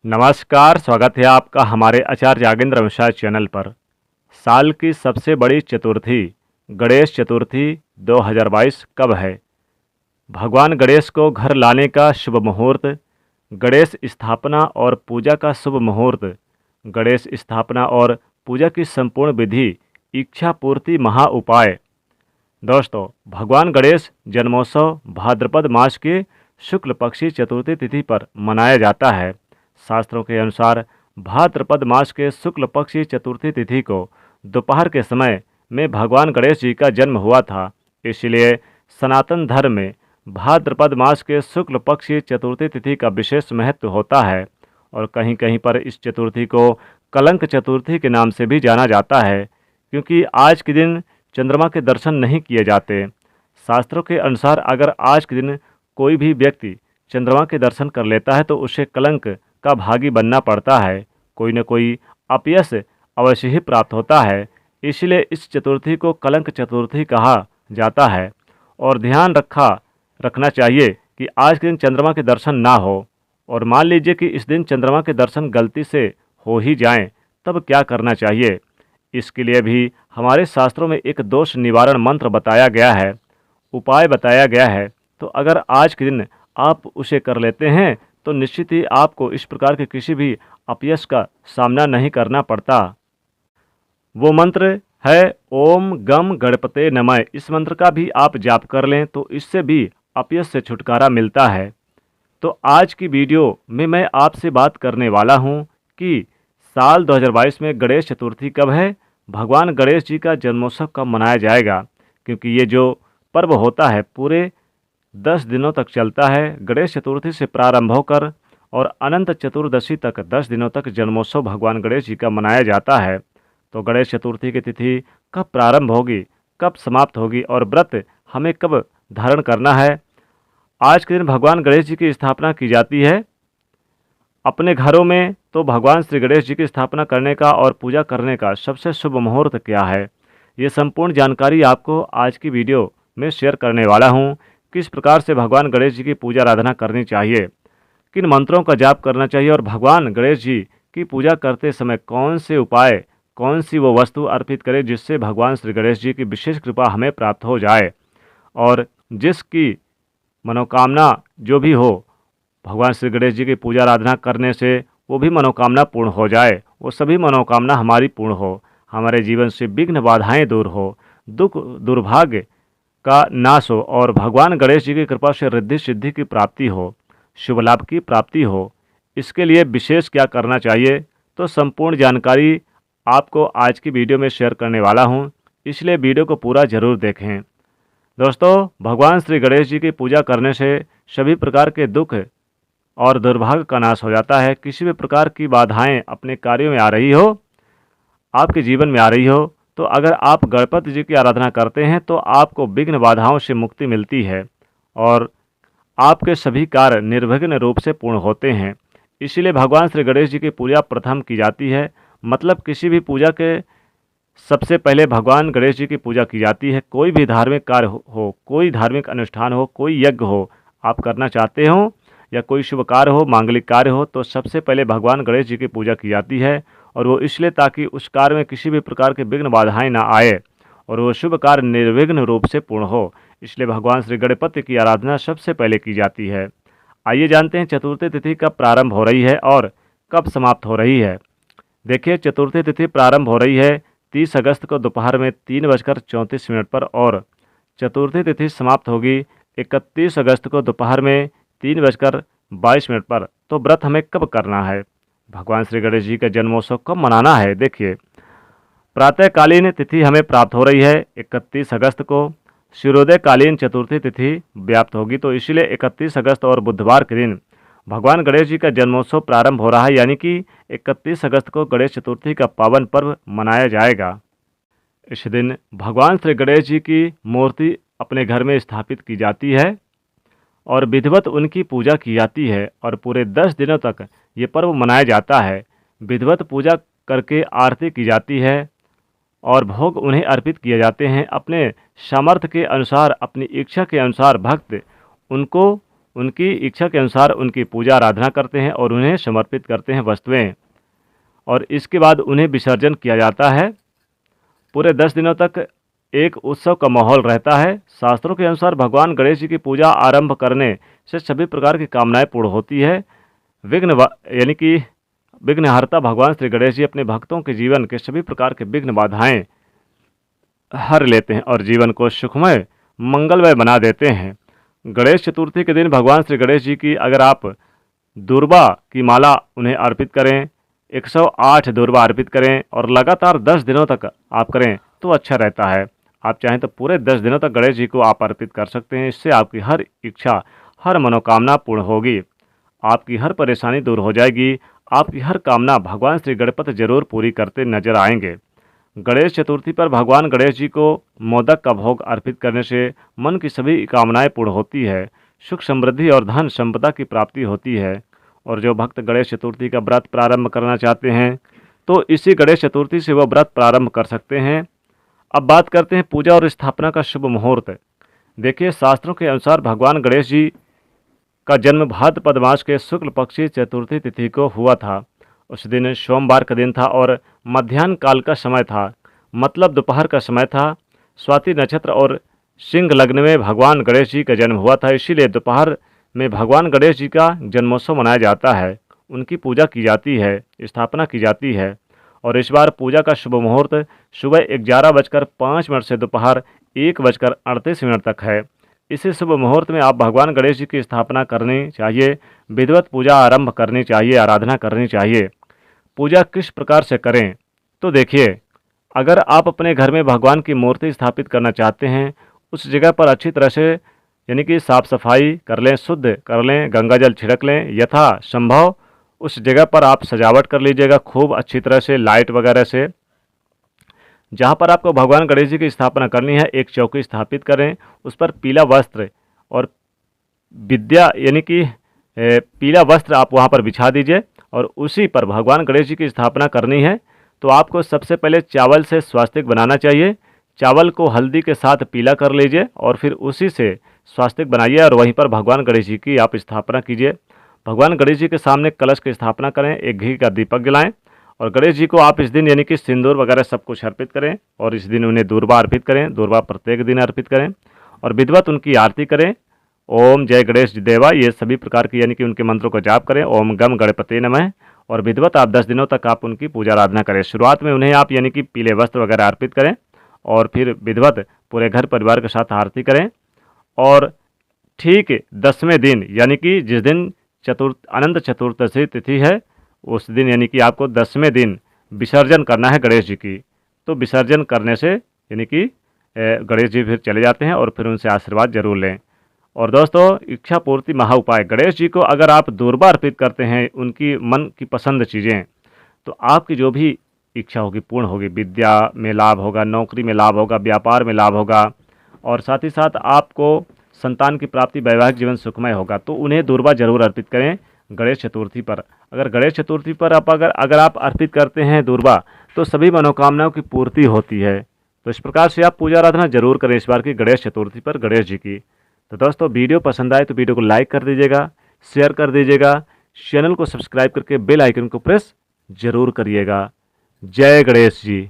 नमस्कार, स्वागत है आपका हमारे आचार्य यागेंद्र मिश्रा चैनल पर। साल की सबसे बड़ी चतुर्थी गणेश चतुर्थी 2022 कब है? भगवान गणेश को घर लाने का शुभ मुहूर्त, गणेश स्थापना और पूजा का शुभ मुहूर्त, गणेश स्थापना और पूजा की संपूर्ण विधि, इच्छा पूर्ति महा उपाय। दोस्तों, भगवान गणेश जन्मोत्सव भाद्रपद मास के शुक्ल पक्षी चतुर्थी तिथि पर मनाया जाता है। शास्त्रों के अनुसार भाद्रपद मास के शुक्ल पक्षी चतुर्थी तिथि को दोपहर के समय में भगवान गणेश जी का जन्म हुआ था। इसलिए सनातन धर्म में भाद्रपद मास के शुक्ल पक्षी चतुर्थी तिथि का विशेष महत्व होता है और कहीं कहीं पर इस चतुर्थी को कलंक चतुर्थी के नाम से भी जाना जाता है, क्योंकि आज के दिन चंद्रमा के दर्शन नहीं किए जाते। शास्त्रों के अनुसार अगर आज के दिन कोई भी व्यक्ति चंद्रमा के दर्शन कर लेता है तो उसे कलंक का भागी बनना पड़ता है, कोई न कोई अपयश अवश्य ही प्राप्त होता है। इसलिए इस चतुर्थी को कलंक चतुर्थी कहा जाता है। और ध्यान रखना चाहिए कि आज के दिन चंद्रमा के दर्शन ना हो, और मान लीजिए कि इस दिन चंद्रमा के दर्शन गलती से हो ही जाएं, तब क्या करना चाहिए? इसके लिए भी हमारे शास्त्रों में एक दोष निवारण मंत्र बताया गया है, उपाय बताया गया है। तो अगर आज के दिन आप उसे कर लेते हैं तो निश्चित ही आपको इस प्रकार के किसी भी अपयश का सामना नहीं करना पड़ता। वो मंत्र है ओम गम गणपते नमः। इस मंत्र का भी आप जाप कर लें तो इससे भी अपयश से छुटकारा मिलता है। तो आज की वीडियो में मैं आपसे बात करने वाला हूं कि साल 2022 में गणेश चतुर्थी कब है, भगवान गणेश जी का जन्मोत्सव कब मनाया जाएगा। क्योंकि ये जो पर्व होता है पूरे 10 दिनों तक चलता है। गणेश चतुर्थी से प्रारंभ होकर और अनंत चतुर्दशी तक 10 दिनों तक जन्मोत्सव भगवान गणेश जी का मनाया जाता है। तो गणेश चतुर्थी की तिथि कब प्रारंभ होगी, कब समाप्त होगी और व्रत हमें कब धारण करना है। आज के दिन भगवान गणेश जी की स्थापना की जाती है। अपने घरों में तो भगवान श्री गणेश जी की स्थापना करने का और पूजा करने का सबसे शुभ मुहूर्त क्या है, ये संपूर्ण जानकारी आपको आज की वीडियो में शेयर करने वाला हूँ। किस प्रकार से भगवान गणेश जी की पूजा आराधना करनी चाहिए, किन मंत्रों का जाप करना चाहिए और भगवान गणेश जी की पूजा करते समय कौन से उपाय, कौन सी वो वस्तु अर्पित करें जिससे भगवान श्री गणेश जी की विशेष कृपा हमें प्राप्त हो जाए और जिसकी मनोकामना जो भी हो, भगवान श्री गणेश जी की पूजा आराधना करने से वो भी मनोकामना पूर्ण हो जाए, वो सभी मनोकामना हमारी पूर्ण हो, हमारे जीवन से विघ्न बाधाएं दूर हो, दुख दुर्भाग्य का नाश हो और भगवान गणेश जी की कृपा से रिद्धि सिद्धि की प्राप्ति हो, शुभ लाभ की प्राप्ति हो। इसके लिए विशेष क्या करना चाहिए, तो संपूर्ण जानकारी आपको आज की वीडियो में शेयर करने वाला हूं, इसलिए वीडियो को पूरा जरूर देखें। दोस्तों, भगवान श्री गणेश जी की पूजा करने से सभी प्रकार के दुख और दुर्भाग्य का नाश हो जाता है। किसी भी प्रकार की बाधाएं अपने कार्यों में आ रही हो, आपके जीवन में आ रही हो, तो अगर आप गणपति जी की आराधना करते हैं तो आपको विघ्न बाधाओं से मुक्ति मिलती है और आपके सभी कार्य निर्विघ्न रूप से पूर्ण होते हैं। इसीलिए भगवान श्री गणेश जी की पूजा प्रथम की जाती है। मतलब किसी भी पूजा के सबसे पहले भगवान गणेश जी की पूजा की जाती है। कोई भी धार्मिक कार्य हो, कोई धार्मिक अनुष्ठान हो, कोई यज्ञ हो आप करना चाहते हो या कोई शुभ कार्य हो, मांगलिक कार्य हो, तो सबसे पहले भगवान गणेश जी की पूजा की जाती है। और वो इसलिए ताकि उस कार्य में किसी भी प्रकार के विघ्न बाधाएं ना आए और वो शुभ कार्य निर्विघ्न रूप से पूर्ण हो, इसलिए भगवान श्री गणपति की आराधना सबसे पहले की जाती है। आइए जानते हैं चतुर्थी तिथि कब प्रारंभ हो रही है और कब समाप्त हो रही है। देखिए, चतुर्थी तिथि प्रारंभ हो रही है 30 अगस्त को दोपहर में 3:34 पर और चतुर्थी तिथि समाप्त होगी 31 अगस्त को दोपहर में 3:22 पर। तो व्रत हमें कब करना है, भगवान श्री गणेश जी का जन्मोत्सव कब मनाना है। देखिए, प्रातःकालीन तिथि हमें प्राप्त हो रही है 31 अगस्त को। सूर्योदयकालीन चतुर्थी तिथि व्याप्त होगी, तो इसीलिए 31 अगस्त और बुधवार के दिन भगवान गणेश जी का जन्मोत्सव प्रारंभ हो रहा है, यानी कि 31 अगस्त को गणेश चतुर्थी का पावन पर्व मनाया जाएगा। इस दिन भगवान श्री गणेश जी की मूर्ति अपने घर में स्थापित की जाती है और विधिवत उनकी पूजा की जाती है और पूरे 10 दिनों तक ये पर्व मनाया जाता है। विधिवत पूजा करके आरती की जाती है और भोग उन्हें अर्पित किए जाते हैं। अपने सामर्थ्य के अनुसार, अपनी इच्छा के अनुसार भक्त उनको उनकी इच्छा के अनुसार उनकी पूजा आराधना करते हैं और उन्हें समर्पित करते हैं वस्तुएं, और इसके बाद उन्हें विसर्जन किया जाता है। पूरे 10 दिनों तक एक उत्सव का माहौल रहता है। शास्त्रों के अनुसार भगवान गणेश जी की पूजा आरंभ करने से सभी प्रकार की कामनाएं पूर्ण होती है। यानी कि विघ्नहर्ता भगवान श्री गणेश जी अपने भक्तों के जीवन के सभी प्रकार के विघ्न बाधाएं हर लेते हैं और जीवन को सुखमय मंगलमय बना देते हैं। गणेश चतुर्थी के दिन भगवान श्री गणेश जी की अगर आप दुर्वा की माला उन्हें अर्पित करें, 108 दुर्वा अर्पित करें और लगातार 10 दिनों तक आप करें तो अच्छा रहता है। आप चाहें तो पूरे 10 दिनों तक गणेश जी को आप अर्पित कर सकते हैं। इससे आपकी हर इच्छा, हर मनोकामना पूर्ण होगी, आपकी हर परेशानी दूर हो जाएगी, आपकी हर कामना भगवान श्री गणपति जरूर पूरी करते नजर आएंगे। गणेश चतुर्थी पर भगवान गणेश जी को मोदक का भोग अर्पित करने से मन की सभी कामनाएं पूर्ण होती है, सुख समृद्धि और धन संपदा की प्राप्ति होती है। और जो भक्त गणेश चतुर्थी का व्रत प्रारंभ करना चाहते हैं तो इसी गणेश चतुर्थी से वह व्रत प्रारंभ कर सकते हैं। अब बात करते हैं पूजा और स्थापना का शुभ मुहूर्त। देखिए, शास्त्रों के अनुसार भगवान गणेश जी का जन्म भाद्रपद मास के शुक्ल पक्षी चतुर्थी तिथि को हुआ था। उस दिन सोमवार का दिन था और मध्याह्न काल का समय था, मतलब दोपहर का समय था। स्वाति नक्षत्र और सिंह लग्न में भगवान गणेश जी का जन्म हुआ था, इसीलिए दोपहर में भगवान गणेश जी का जन्मोत्सव मनाया जाता है, उनकी पूजा की जाती है, स्थापना की जाती है। और इस बार पूजा का शुभ मुहूर्त सुबह 11:05 से दोपहर 1:38 तक है। इसी शुभ मुहूर्त में आप भगवान गणेश जी की स्थापना करनी चाहिए, विधिवत पूजा आरंभ करनी चाहिए, आराधना करनी चाहिए। पूजा किस प्रकार से करें तो देखिए, अगर आप अपने घर में भगवान की मूर्ति स्थापित करना चाहते हैं, उस जगह पर अच्छी तरह से यानी कि साफ सफाई कर लें, शुद्ध कर लें, गंगा जल छिड़क लें, यथा संभव उस जगह पर आप सजावट कर लीजिएगा खूब अच्छी तरह से लाइट वगैरह से। जहाँ पर आपको भगवान गणेश जी की स्थापना करनी है, एक चौकी स्थापित करें, उस पर पीला वस्त्र और विद्या यानी कि पीला वस्त्र आप वहाँ पर बिछा दीजिए और उसी पर भगवान गणेश जी की स्थापना करनी है। तो आपको सबसे पहले चावल से स्वास्तिक बनाना चाहिए। चावल को हल्दी के साथ पीला कर लीजिए और फिर उसी से स्वास्तिक बनाइए और वहीं पर भगवान गणेश जी की आप स्थापना कीजिए। भगवान गणेश जी के सामने कलश की स्थापना करें, एक घी का दीपक जलाएं और गणेश जी को आप इस दिन यानी कि सिंदूर वगैरह सब कुछ अर्पित करें और इस दिन उन्हें दूर्वा अर्पित करें, दूर्वा प्रत्येक दिन अर्पित करें और विधिवत उनकी आरती करें। ओम जय गणेश देवा, ये सभी प्रकार की यानी कि उनके मंत्रों को जाप करें। ओम गम गणपते नमः और विधिवत आप 10 दिनों तक आप उनकी पूजा आराधना करें। शुरुआत में उन्हें आप यानी कि पीले वस्त्र वगैरह अर्पित करें और फिर विधिवत पूरे घर परिवार के साथ आरती करें और ठीक 10वें दिन यानी कि जिस दिन अनंत चतुर्दशी तिथि है, उस दिन यानी कि आपको 10वें दिन विसर्जन करना है गणेश जी की। तो विसर्जन करने से यानी कि गणेश जी फिर चले जाते हैं और फिर उनसे आशीर्वाद जरूर लें। और दोस्तों, इच्छा पूर्ति महा उपाय, गणेश जी को अगर आप दुर्वा अर्पित करते हैं, उनकी मन की पसंद चीज़ें, तो आपकी जो भी इच्छा होगी पूर्ण होगी। विद्या में लाभ होगा, नौकरी में लाभ होगा, व्यापार में लाभ होगा और साथ ही साथ आपको संतान की प्राप्ति, वैवाहिक जीवन सुखमय होगा। तो उन्हें दुर्वा जरूर अर्पित करें गणेश चतुर्थी पर। अगर गणेश चतुर्थी पर अगर आप अर्पित करते हैं दुर्वा, तो सभी मनोकामनाओं की पूर्ति होती है। तो इस प्रकार से आप पूजा आराधना जरूर करें इस बार की गणेश चतुर्थी पर गणेश जी की। तो दोस्तों, वीडियो पसंद आए तो वीडियो को लाइक कर दीजिएगा, शेयर कर दीजिएगा, चैनल को सब्सक्राइब करके बेल आइकन को प्रेस जरूर करिएगा। जय गणेश जी।